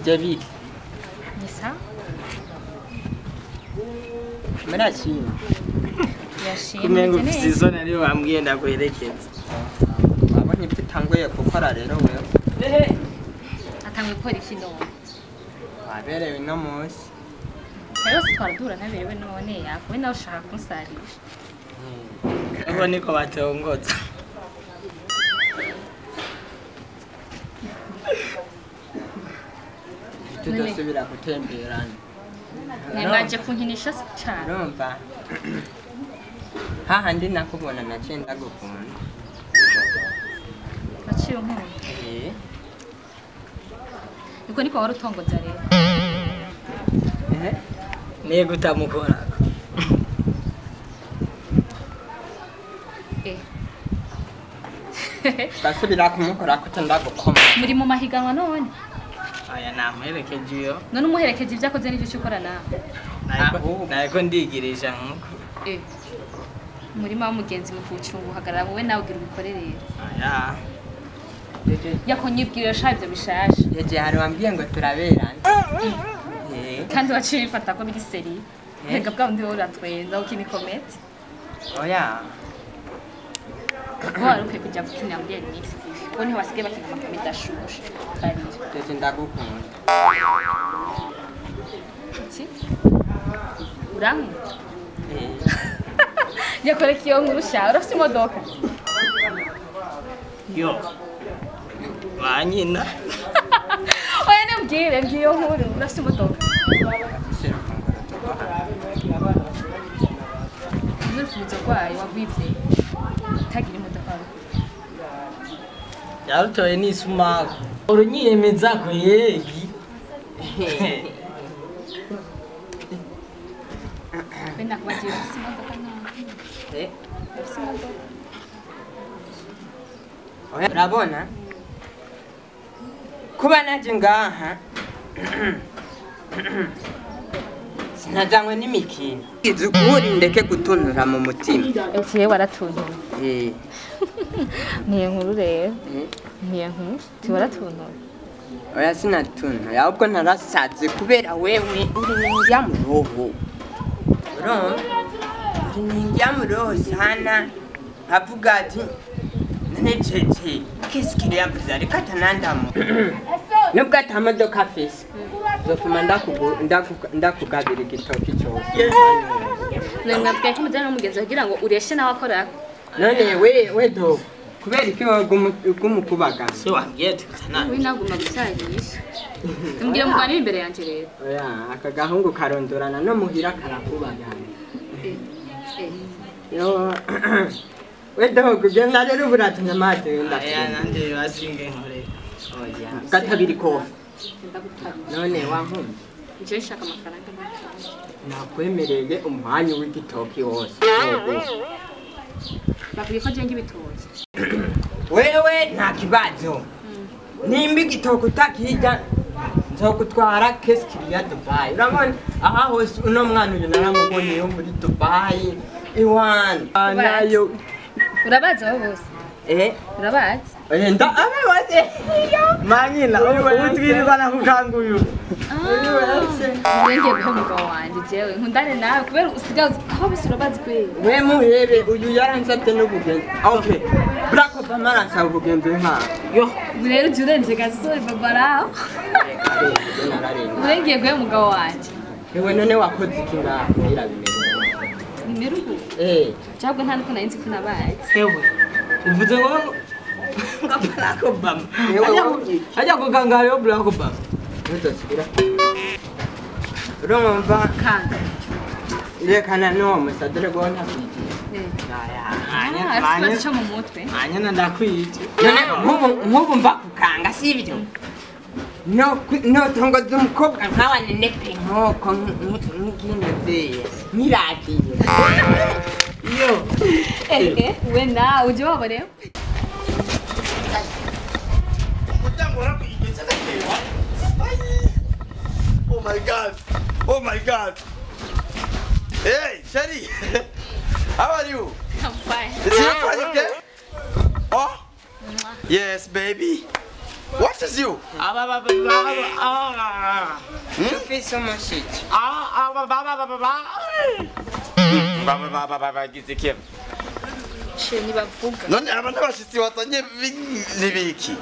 David. Ni sawa? Murashimye. Yashimye neza. Sizona niyo bambwiye ndaguherekeza. Wabonye ibyo utanguye gukora rero wewe. Atanguye gukora iki none? Waberewe no munsi. Rero twaradura ntaberewe none yakuwe nawe ushaka kunsarisha. Abo niko batongoza. Tudasubira gutemberana. Nemwaje kunkinisha cyane. Urumva? Hahandi nakubona naciye ndagukunda. Naciye nkunda. Niko niko wari utongoza rero. Nego utamukora. Basubira kumukora kuko ndagukoma. Muri mu mahiganwa none. Aya namuherekeje iyo. None umuherekeje ibyo akoze n'ibyo cyukora nawe. Nayiko ndigirisha nkuko. Umurima w'umugenzi mu kucunga uhagarara wowe nawe ugira ubikorerera. Aya. Yakonyibwira shavyo bishasha. Yeje hari wambwiye ngo turaberana. Kandi waciye bifata ko biri seri. Hega bwa ndi uratwenza ukini comment. Oya. Wari ukwiye kujya gukina muri Mix TV. Ko ni wasigaye bakina amakomedi ashushe. Bari. Yeje ndagukunda. Iki? Uramu? Yakoreka iyo nkuru sha, urafite imodoka? Yo. Wanyina. Oya nembwire ngiyo nkuru, urafite imodoka? Nufuzo kwayo wagwivye. Tagira imodoka. Yarutoye n'isumako. Urunyiyemeza ko yegi. Benda kubagira ufite imodoka nawe. Ufite imodoka. Oya urabona? Kuba naje ngaha. Sinajanywe n'imikino. Izukuri ndeke gutunura mu mutima. Ese waratuntura. Niye nkuru rero. Niye nkuru. Ti waratuntura. Oya sinatunura. Ahubwo narasaze kubera wewe uri ninjya mu roho. Urumva? Uri ninjya mu roho sana. Avuga ati Nechete, qu'est-ce qu'il y a vous allez katanandamo. Nubwo atamadoka afise. Zofuma ndakugabira igitoki cyose. Nanga tweke mujana n'umugenzi kugira ngo ureshe nawe akora. None we do kubera iki wagumukubaga. Se wambwiye tutana. We naguma gusarisha. Tumbwire mugwana imbere yanje rero. Oya aka gahungu karondorana no muhira karakubagana. Yo Wedo kugenda rero buratumye amate wenda. Aya nande basinge nkore. Oya katabiri ko. None wankumye. Nje nshaka amafaranga make. Nakwemereye umwanya w'igitoki wose. Bakwiye ko jenga ibitoki. Wewe nta kibazo. Nimba igitoki utakijya nzogutwara keskiri ya Dubai. Urabona aha hose uno mwana uyu naramubonye yo muri Dubai. Iwan. Nayo. Urabaza abo bose? Urabaza? Nda abebaze. Manyina ubutwirirwana kukanguyu. Ngiye kwa mugabo wanje jewe nkundane nawe kubera usigaze aho bise urabazi kwe. We muhebe uyu yaransabye no kugenda. Okay. Barack Obama aransaba kugenda nka. Yo. Rero jurenze gasore babara. Ngiye kwa mugabo wanje. Ewe none wakoze iki ngaho irabimera. Nimeruhu. Cyangwa nta nuko narinzi ko nabaye. Ewe. Uvuze ngo Barack Obama. Ajya kugangara yo Barack Obama. Ntuzasubira. Urumva Kanga. irekana no musadere gona kwiti. Manya cyo mu mutwe. Manya ndakwije. Nkubu mva kukanga sibyo. No tongo z'umukobwa nkawa nenepe nkoko nk'inozeye nkiradiye. Yo. We na uje wabare. Oh my God! Oh my God! Hey, Sherry! How are you? I'm fine. Is you fine, okay? Oh? Yes, baby. What is you? Ufise umushiki. She ntibavuga. None aba n'abashitsi watanye nibiki?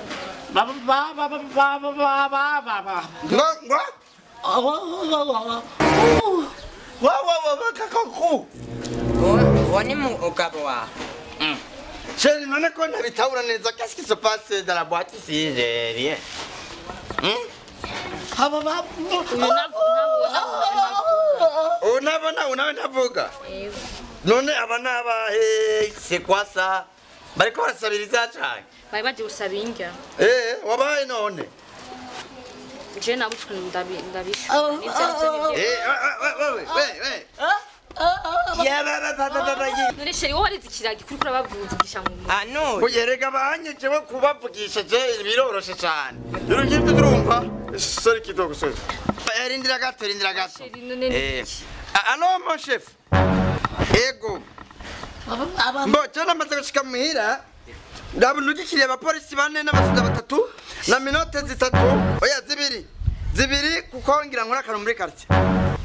Kakaku. Uwo ni umugabo wawe. Chérie, non è con Ritaura neza, qu'est-ce qui se passe dans la boîte ici? Rien. Unavuga. None abana abahe, c'est quoi ça? Bariko barasabiriza cyane. Bari baje gusaba indya. Wabaye none. Je nabutswe ndabisha. None sheri wowe warize ikiragi kuri kurabavugisha ngo. No. Kuyerega banyejewe kubavugisha je biroroshe cyane. Urugimbe turumva. Sorry kidogo sorry. Erindira gato. Allô mon chef. Ego. Mbo cyana maze gushika muhira. Ndabunugikiriye abapolisi bane n'abasuda batatu na minote zitatu. Oya zibiri kukongira nkora akantu muri quartier.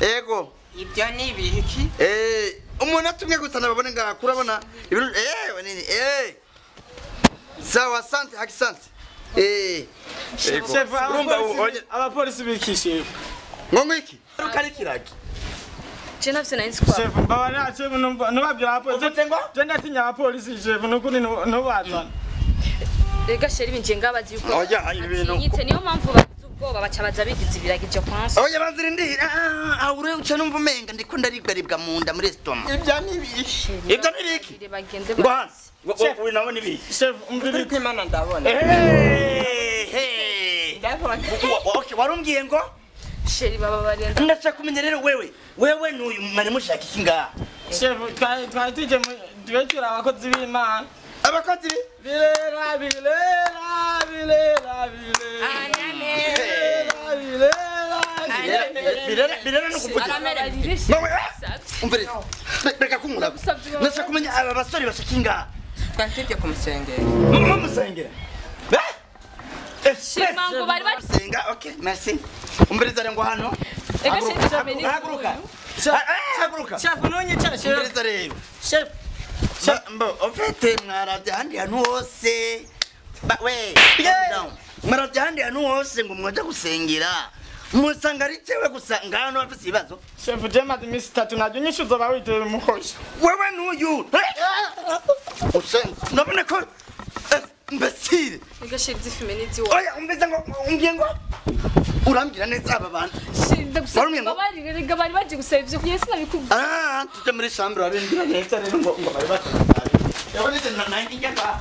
Ego. Ibyo ni ibiki? Umuntu atumye gusa nababone ngakura bona ibintu wanini sawa asante akisante Chef abapolisi bikishe ngongo iki rukari kiragi Je nafse na insikwa. Chef mbabana chef nubabwira abapolisi je ndatinya abapolisi chef nukuni nubazana Rega sheri binje ngabazi yuko. Oya ibintu Nyitse niyo mpamvu bazugoba bacabaza bigize ibiragije kwanso. Oya banzira ndira aure uca numva umenga ndiko ndaribwa mu nda muri estoma ibyo ni biki Bagende ngo hansi we nabone ibi chef umviri Imana ndabona. Ndabona. Okay warumbwiye ngo sheri baba barenza. ndashaka kumenya rero wewe n'uyu mwari mushaka iki ngaha chef twatije twekira abakozi b'Imana abakozi birera no kuvuga umviriza reka kunkura ndashaka kumenya aba basore bashaka ingaha Twatije kumusengera. mumusengera Shimango bari basenga okay merci umviriza rero ngo hano Ega sheri jameni. haguruka chef nonyicara chef umviriza rero chef mbo ofete mwaravye handi hantu hose we mwaravye handi hantu hose ngo mwaja gusengera musanga ari cewe gusa ngano bafise ibibazo chef jemaze imisi 3 najyo nyishuzo bawitera umuhosha wewe n'uyu nabone ko imbesire Ega sheri zifime nizi wo. oya umvise ngo umbye ngo urambwira neza aba bantu Sheri ndagusaba bari rega bari baje gusaba ivyo kuyese nabikubwira. tuje muri chambre abendira neza rero ngo bari batanga yabonetse na 90 njaka